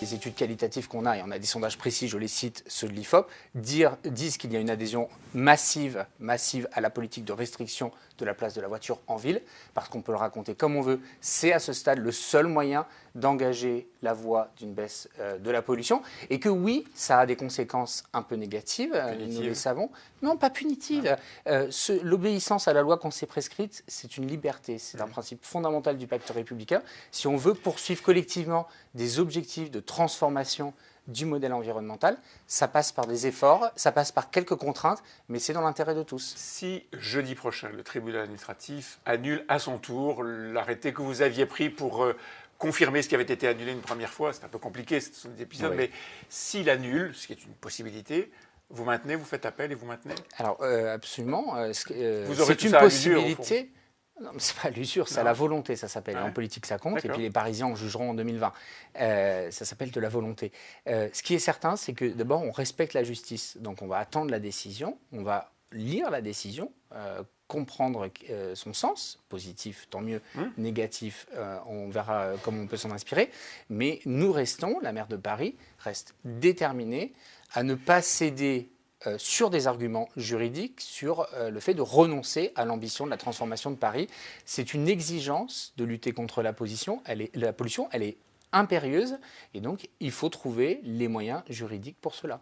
les études qualitatives qu'on a, et on a des sondages précis, je les cite, ceux de l'IFOP, disent qu'il y a une adhésion massive à la politique de restriction de la place de la voiture en ville, parce qu'on peut le raconter comme on veut, c'est à ce stade le seul moyen d'engager la voie d'une baisse de la pollution, et que oui, ça a des conséquences un peu négatives, nous le savons. Non, pas punitives. L'obéissance à la loi qu'on s'est prescrite, c'est une liberté, c'est un principe fondamental du pacte républicain. Si on veut poursuivre collectivement des objectifs de transformation du modèle environnemental, ça passe par des efforts, ça passe par quelques contraintes, mais c'est dans l'intérêt de tous. Si jeudi prochain, le tribunal administratif annule à son tour l'arrêté que vous aviez pris pour confirmer ce qui avait été annulé une première fois, c'est un peu compliqué, ce sont des épisodes, mais s'il annule, ce qui est une possibilité, vous maintenez, vous faites appel et vous maintenez? Alors, absolument. Vous aurez c'est une possibilité. Non, mais c'est pas l'usure, c'est la volonté, ça s'appelle. En politique, ça compte. Et puis les Parisiens en jugeront en 2020. Ça s'appelle de la volonté. Ce qui est certain, c'est que d'abord, on respecte la justice. Donc, on va attendre la décision, on va lire la décision, comprendre son sens, positif, tant mieux, négatif, on verra comment on peut s'en inspirer. Mais nous restons, la maire de Paris reste déterminée à ne pas céder sur des arguments juridiques, sur le fait de renoncer à l'ambition de la transformation de Paris. C'est une exigence de lutter contre la pollution, elle est impérieuse, et donc il faut trouver les moyens juridiques pour cela.